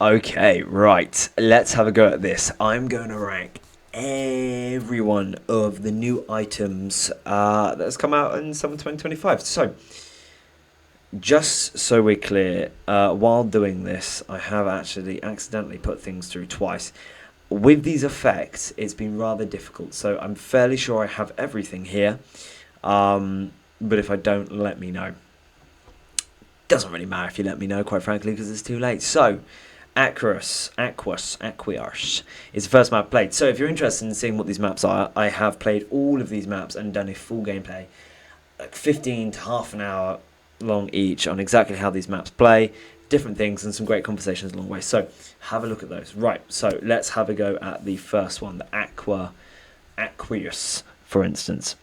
Okay, right. Let's have a go at this. I'm going to rank every one of the new items that's come out in summer 2025. So, just so we're clear, while doing this, I have actually accidentally put things through twice. With these effects, it's been rather difficult. So, I'm fairly sure I have everything here. But if I don't, let me know. Doesn't really matter if you let me know, quite frankly, because it's too late. So, Aquiars is the first map played. So if you're interested in seeing what these maps are, I have played all of these maps and done a full gameplay, like 15 to half an hour long each, on exactly how these maps play, different things, and some great conversations along the way. So have a look at those. Right, so let's have a go at the first one, the Aquios, for instance.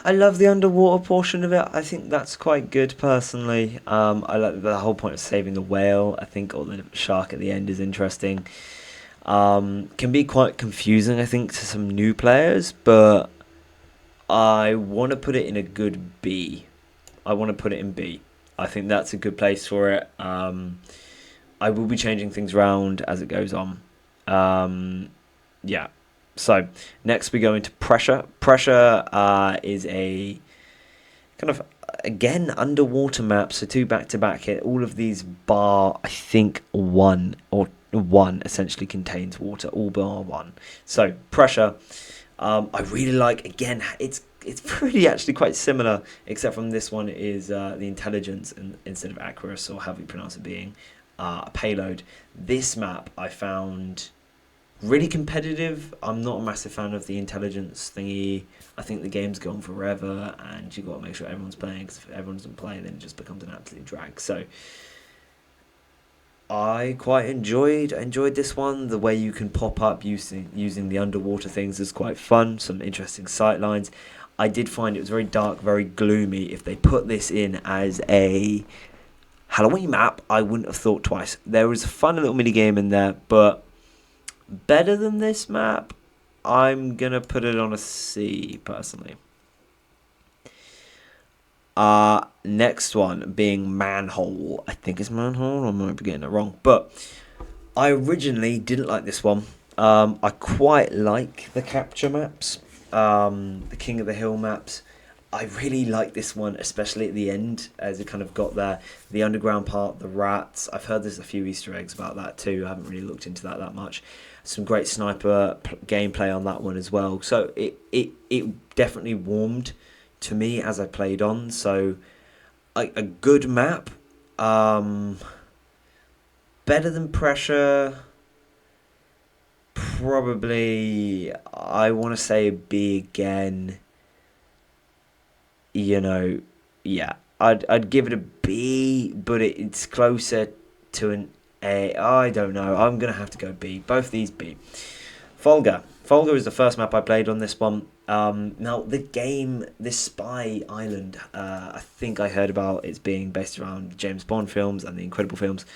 I love the underwater portion of it. I think that's quite good personally. I like the whole point of saving the whale. I think, or the shark at the end is interesting. Can be quite confusing, I think, to some new players, but I want to put it in a good B. I want to put it in B. I think that's a good place for it. I will be changing things around as it goes on. Yeah. So next we go into pressure. Pressure is a kind of, again, underwater map. So two back to back here. All of these bar, I think, one essentially contains water. All bar one. So pressure. I really like, again, it's pretty actually quite similar, except from this one is the intelligence instead of Aquarius, or however you pronounce it, being a payload. This map I found really competitive. I'm not a massive fan of the intelligence thingy. I think the game's gone forever, and you've got to make sure everyone's playing, because if everyone doesn't play, then it just becomes an absolute drag. So I quite enjoyed this one. The way you can pop up using the underwater things is quite fun. Some interesting sight lines. I did find it was very dark, very gloomy. If they put this in as a Halloween map, I wouldn't have thought twice. There was a fun little mini game in there, but better than this map, I'm gonna put it on a C personally. Next one being Manhole. I think it's Manhole. I might be getting it wrong, but I originally didn't like this one. I quite like the capture maps, the King of the Hill maps. I really like this one, especially at the end, as it kind of got there. The underground part, the rats. I've heard there's a few Easter eggs about that too. I haven't really looked into that much. Some great sniper gameplay on that one as well. So it definitely warmed to me as I played on. So a good map. Better than Pressure. Probably, I want to say B again. Yeah, I'd give it a B, but it's closer to an A. I don't know. I'm gonna have to go B. Both these B. Folga. Folga is the first map I played on this one. Now the game, this Spy Island, I think I heard about it's being based around the James Bond films and the Incredible films.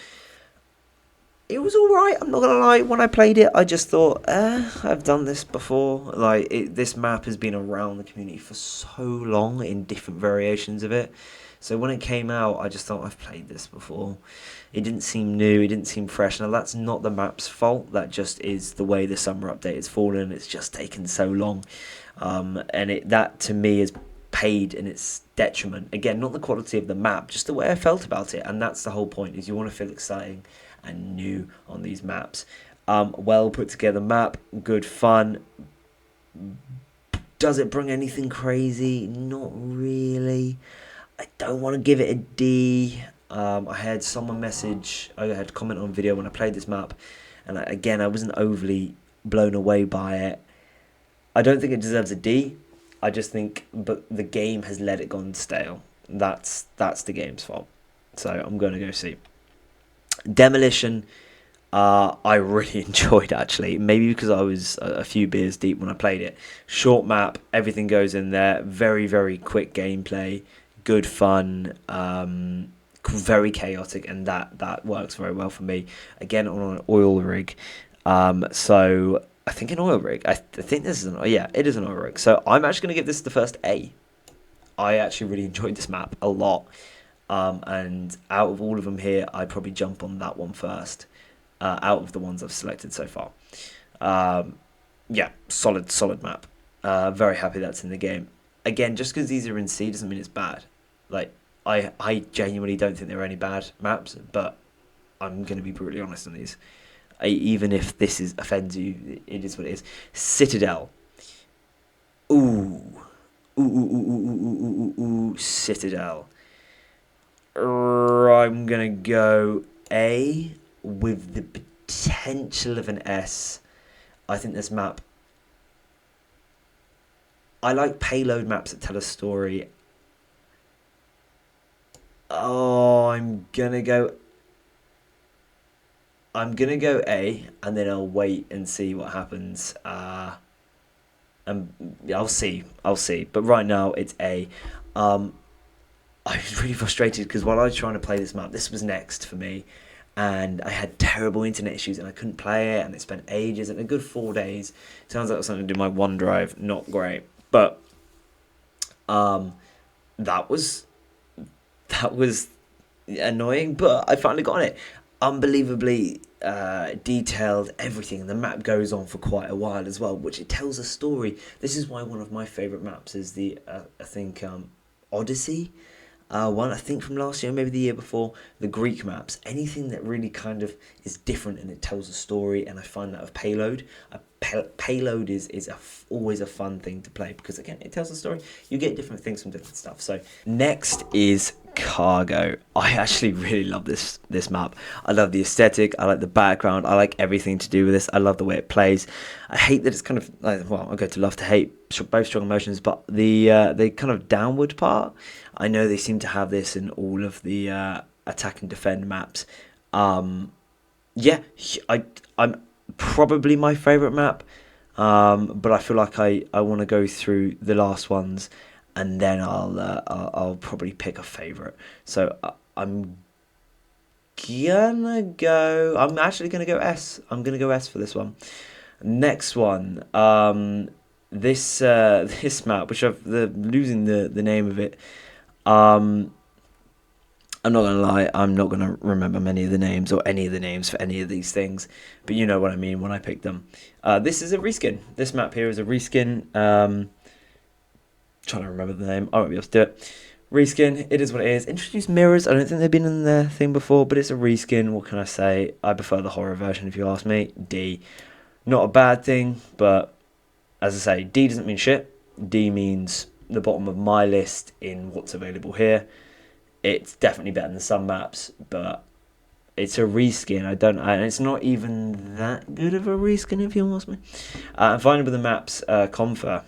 It was alright, I'm not gonna lie. When I played it, I just thought, I've done this before. This map has been around the community for so long in different variations of it. So when it came out, I just thought, I've played this before. It didn't seem new, it didn't seem fresh. Now, that's not the map's fault. That just is the way the summer update has fallen. It's just taken so long. That, to me, is paid in its detriment. Again, not the quality of the map, just the way I felt about it. And that's the whole point, is you want to feel exciting and new on these maps. Well put together map, good fun. Does it bring anything crazy? Not really. I don't want to give it a D. I had someone I had comment on video when I played this map, and I wasn't overly blown away by it. I don't think it deserves a D. I just think, but the game has let it gone stale. That's the game's fault. So I'm going to go C. Demolition, I really enjoyed, actually. Maybe because I was a few beers deep when I played it. Short map, everything goes in there. Very, very quick gameplay. Good fun. Very chaotic, and that works very well for me. Again, on an oil rig. So I think an oil rig. I think this is it is an oil rig. So I'm actually going to give this the first A. I actually really enjoyed this map a lot. And out of all of them here, I'd probably jump on that one first, out of the ones I've selected so far. Yeah, solid map. Very happy that's in the game. Again, just because these are in C doesn't mean it's bad. Like, I genuinely don't think there are any bad maps, but I'm going to be brutally honest on these. Even if this offends you, it is what it is. Citadel. Ooh. Ooh. Citadel. I'm going to go A with the potential of an S. I think this map... I like payload maps that tell a story. Oh, I'm going to go A, and then I'll wait and see what happens. And I'll see. But right now, it's A. I was really frustrated because while I was trying to play this map, this was next for me. And I had terrible internet issues and I couldn't play it. And it spent ages and a good 4 days. Sounds like it was something to do with my OneDrive. Not great. But that was annoying. But I finally got it. Unbelievably detailed, everything, and the map goes on for quite a while as well, which it tells a story. This is why one of my favourite maps is the I think Odyssey one, I think from last year, maybe the year before, the Greek maps. Anything that really kind of is different and it tells a story, and I find that of Payload. Payload is always a fun thing to play because, again, it tells a story. You get different things from different stuff. So next is Cargo. I actually really love this map. I love the aesthetic. I like the background. I like everything to do with this. I love the way it plays. I hate that it's kind of like, well, I go to love to hate, both strong emotions, but the kind of downward part. I know they seem to have this in all of the attack and defend maps. Yeah, I'm probably my favourite map, but I feel like I want to go through the last ones, and then I'll probably pick a favourite. So I'm actually gonna go S. I'm gonna go S for this one. Next one, this map, which losing the name of it. I'm not going to lie, I'm not going to remember many of the names or any of the names for any of these things, but you know what I mean when I pick them. This is a reskin. This map here is a reskin. Trying to remember the name. I won't be able to do it. Reskin, it is what it is. Introduce mirrors. I don't think they've been in the thing before, but it's a reskin. What can I say? I prefer the horror version if you ask me. D. Not a bad thing, but as I say, D doesn't mean shit. D means the bottom of my list in what's available here. It's definitely better than some maps, but it's a reskin. And it's not even that good of a reskin if you ask me. And finally with the maps, Confer.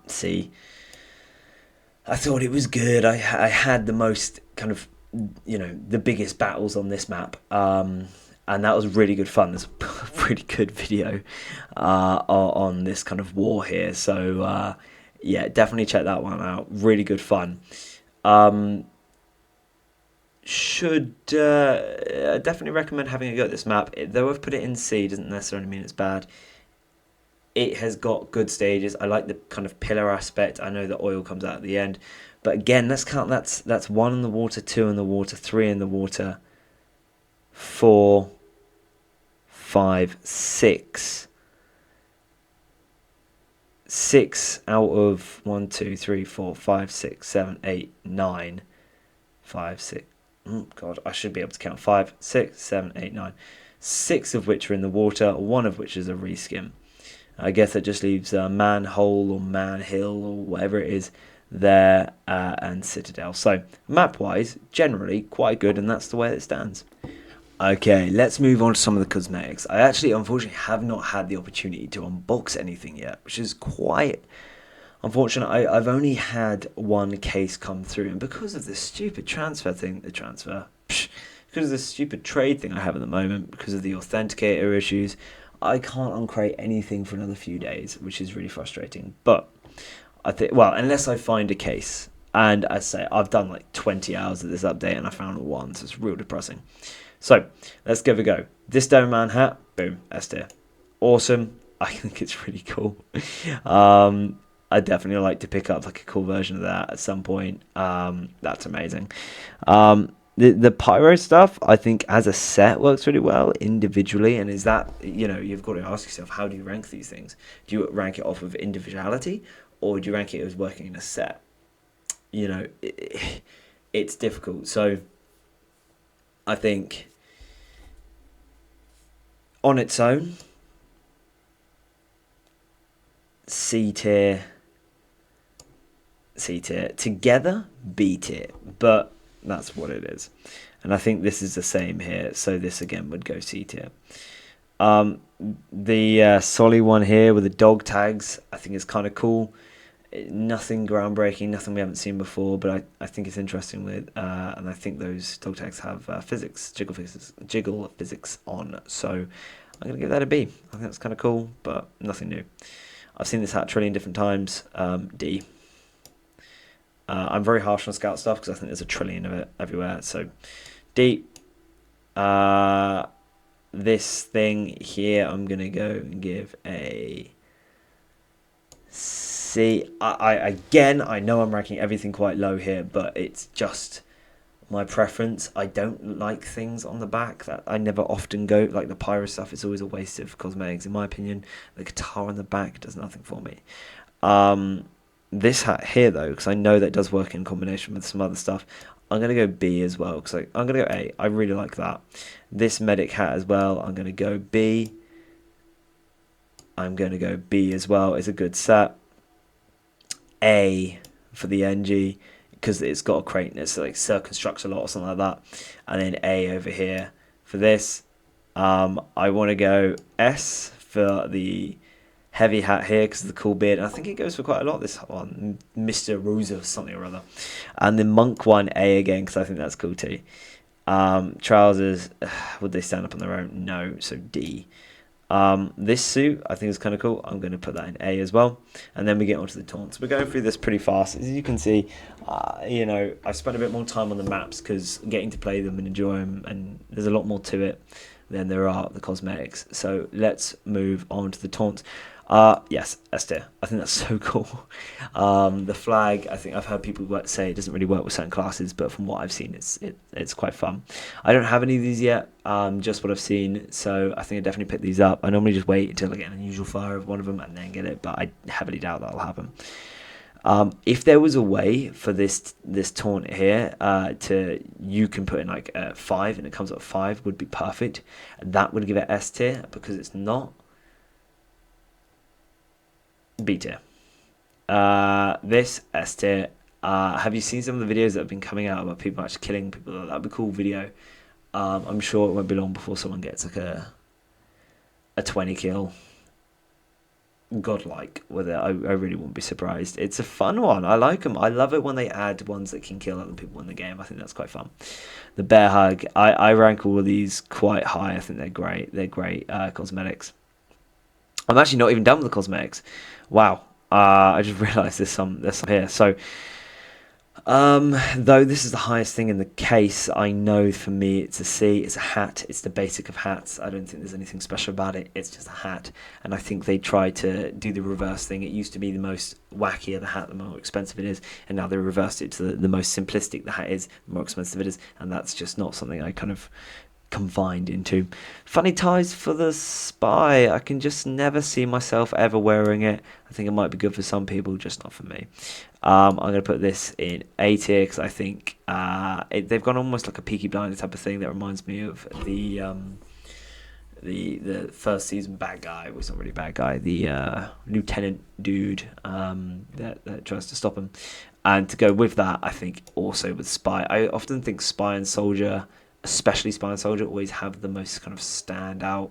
See, I thought it was good. I had the most kind of, the biggest battles on this map. And that was really good fun. There's a really good video on this kind of war here. So, yeah, definitely check that one out. Really good fun. Should definitely recommend having a go at this map. Though I've put it in C, doesn't necessarily mean it's bad. It has got good stages. I like the kind of pillar aspect. I know the oil comes out at the end. But again, let's count that's 1 in the water, 2 in the water, 3 in the water, 4, 5, 6. 6 out of 1, 2, 3, 4, 5, 6, 7, 8, 9. 5, 6. Oh, God, I should be able to count. 5, 6, 7, 8, 9. 6 of which are in the water, 1 of which is a reskin. I guess that just leaves Manhole or Manhill or whatever it is there, and Citadel. So, map-wise, generally quite good, and that's the way it stands. Okay, let's move on to some of the cosmetics. I actually, unfortunately, have not had the opportunity to unbox anything yet, which is quite unfortunate. I've only had one case come through, and because of this stupid because of this stupid trade thing I have at the moment, because of the authenticator issues, I can't uncrate anything for another few days, which is really frustrating. But I think, well, unless I find a case, and I say I've done like 20 hours of this update and I found one, so it's real depressing. So let's give it a go. This Doman hat, boom, S tier. Awesome. I think it's really cool. I'd definitely like to pick up like a cool version of that at some point. That's amazing. The pyro stuff, I think as a set works really well individually, and is that, you've got to ask yourself, how do you rank these things? Do you rank it off of individuality, or do you rank it as working in a set? It's difficult. So I think on its own, C tier, together B tier, but that's what it is. And I think this is the same here, so this again would go C tier. The Solly one here with the dog tags, I think is kind of cool. Nothing groundbreaking, nothing we haven't seen before, but I think it's interesting with, and I think those dog tags have jiggle physics on, so I'm going to give that a B. I think that's kind of cool, but nothing new. I've seen this hat a trillion different times. D. I'm very harsh on Scout stuff because I think there's a trillion of it everywhere. So D. This thing here, I'm going to go and give a C. I know I'm ranking everything quite low here, but it's just my preference. I don't like things on the back that I never often go, like the pyro stuff. It's always a waste of cosmetics, in my opinion. The guitar on the back does nothing for me. This hat here, though, because I know that does work in combination with some other stuff, I'm going to go B as well, because I'm going to go A. I really like that. This medic hat as well, I'm going to go B. I'm going to go B as well. It's a good set. A for the NG, because it's got a crate and it's like circumstructs a lot or something like that. And then A over here for this. I want to go S for the heavy hat here because of the cool beard. And I think it goes for quite a lot, this one. Mr. Rosa something or other. And the monk one, A again, because I think that's cool too. Trousers, would they stand up on their own? No, so D. This suit I think is kind of cool. I'm going to put that in A as well, and then we get onto the taunts. We're going through this pretty fast, as you can see. I spent a bit more time on the maps because getting to play them and enjoy them, and there's a lot more to it than there are the cosmetics. So let's move on to the taunts. Yes, S tier. I think that's so cool. The flag, I think I've heard people say it doesn't really work with certain classes, but from what I've seen, it's quite fun. I don't have any of these yet, just what I've seen, so I think I definitely pick these up. I normally just wait until I get an unusual fire of one of them and then get it, but I heavily doubt that'll happen. If there was a way for this taunt here you can put in like 5 and it comes up 5 would be perfect. That would give it S tier because it's not. B tier. This S tier. Have you seen some of the videos that have been coming out about people actually killing people? That'd be a cool video. I'm sure it won't be long before someone gets like a 20 kill godlike with it. I really wouldn't be surprised. It's a fun one. I like them. I love it when they add ones that can kill other people in the game. I think that's quite fun. The bear hug. I rank all of these quite high. I think they're great. They're great cosmetics. I'm actually not even done with the cosmetics. Wow. I just realised there's some here. So, though this is the highest thing in the case, I know for me it's a C. It's a hat. It's the basic of hats. I don't think there's anything special about it. It's just a hat. And I think they try to do the reverse thing. It used to be the most wackier the hat, the more expensive it is. And now they reversed it to the most simplistic the hat is, the more expensive it is. And that's just not something I kind of confined into. Funny ties for the spy. I can just never see myself ever wearing it. I think it might be good for some people, just not for me. I'm going to put this in A tier because I think they've gone almost like a Peaky Blinders type of thing that reminds me of the first season bad guy. Well, it's not really bad guy. The lieutenant dude that tries to stop him. And to go with that, I think also with spy. I often think spy and soldier, especially Spy and Soldier, always have the most kind of standout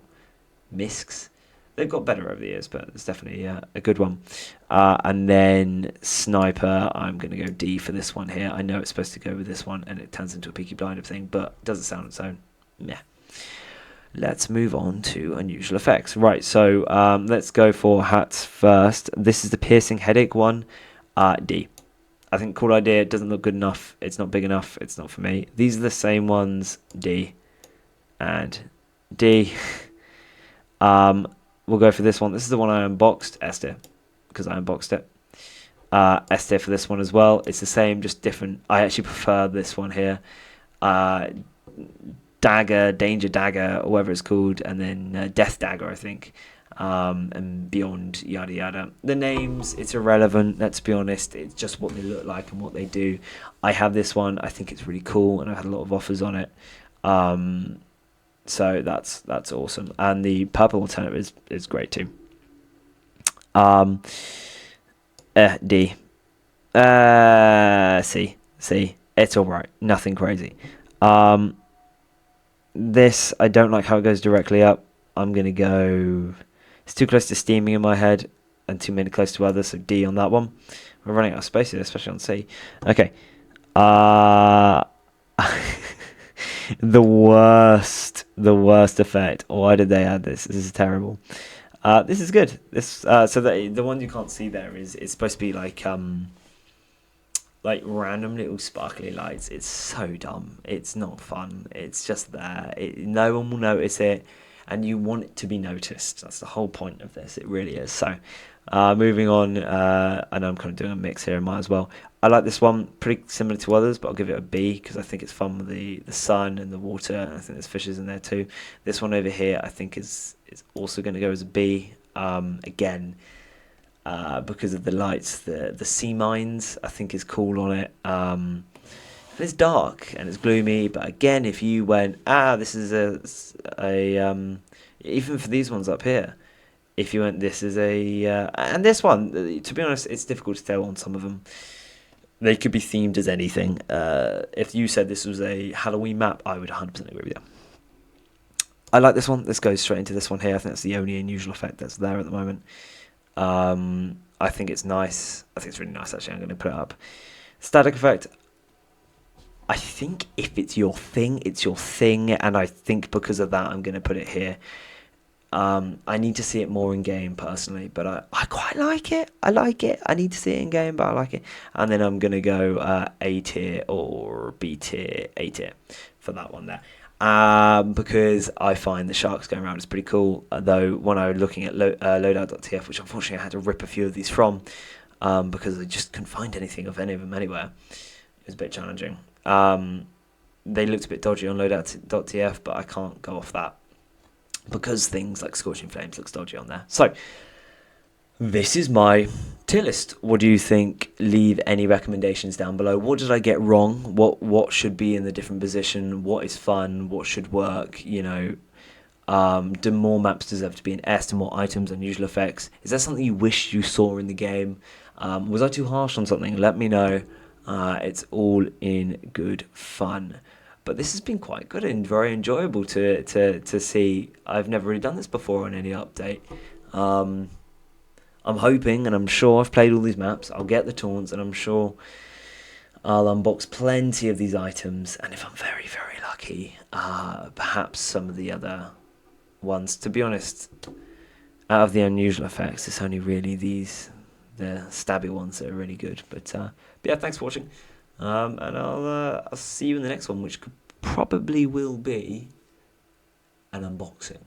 miscs. They've got better over the years, but it's definitely a good one. And then Sniper, I'm going to go D for this one here. I know it's supposed to go with this one, and it turns into a Peaky Blinders thing, but it doesn't sound its own. Meh. Let's move on to unusual effects. Right, so let's go for hats first. This is the piercing headache one. D. I think cool idea. It doesn't look good enough. It's not big enough. It's not for me. These are the same ones. D and D. We'll go for this one. This is the one I unboxed. S tier because I unboxed it. S tier for this one as well. It's the same, just different. I actually prefer this one here. Dagger, Danger Dagger, or whatever it's called, and then Death Dagger, I think. And Beyond, yada yada. The names, it's irrelevant, let's be honest. It's just what they look like and what they do. I have this one. I think it's really cool, and I've had a lot of offers on it. So that's awesome. And the purple alternative is great too. D. C. It's alright. Nothing crazy. This, I don't like how it goes directly up. I'm going to go... It's too close to steaming in my head and too many close to others, so D on that one. We're running out of space here, especially on C. Okay. The worst effect. Why did they add this? This is terrible. This is good. This so the one you can't see there is it's supposed to be like random little sparkly lights. It's so dumb. It's not fun. It's just there. No one will notice it, and you want it to be noticed. That's the whole point of this. It really is. So, moving on. I know I'm kind of doing a mix here. I might as well. I like this one. Pretty similar to others, but I'll give it a B because I think it's fun with the sun and the water. And I think there's fishes in there too. This one over here, I think is also going to go as a B. Again. Because of the lights, the sea mines I think is cool on it. It's dark and it's gloomy, but again, if you went, this is a even for these ones up here, if you went, this is and this one, to be honest, it's difficult to tell on some of them. They could be themed as anything. If you said this was a Halloween map, I would 100% agree with you. I like this one. This goes straight into this one here. I think that's the only unusual effect that's there at the moment. I think it's nice. I think it's really nice, actually. I'm going to put it up. Static effect. I think if it's your thing, it's your thing. And I think because of that, I'm going to put it here. I need to see it more in game, personally. But I quite like it. I like it. I need to see it in game, but I like it. And then I'm going to go A tier or B tier, A tier for that one there. Because I find the sharks going around is pretty cool. Though when I was looking at loadout.tf, which unfortunately I had to rip a few of these from, because I just couldn't find anything of any of them anywhere. It was a bit challenging. They looked a bit dodgy on loadout.tf, but I can't go off that because things like Scorching Flames looks dodgy on there. So this is my tier list. What do you think? Leave any recommendations down below. What did I get wrong? What should be in the different position? What is fun? What should work? You know, do more maps deserve to be an S? Do more items, unusual effects? Is that something you wish you saw in the game? Was I too harsh on something? Let me know. It's all in good fun. But this has been quite good and very enjoyable to see. I've never really done this before on any update. I'm hoping and I'm sure I've played all these maps. I'll get the taunts and I'm sure I'll unbox plenty of these items. And if I'm very, very lucky, perhaps some of the other ones. To be honest, out of the unusual effects, it's only really the stabby ones that are really good. But yeah, thanks for watching. And I'll see you in the next one, which probably will be an unboxing.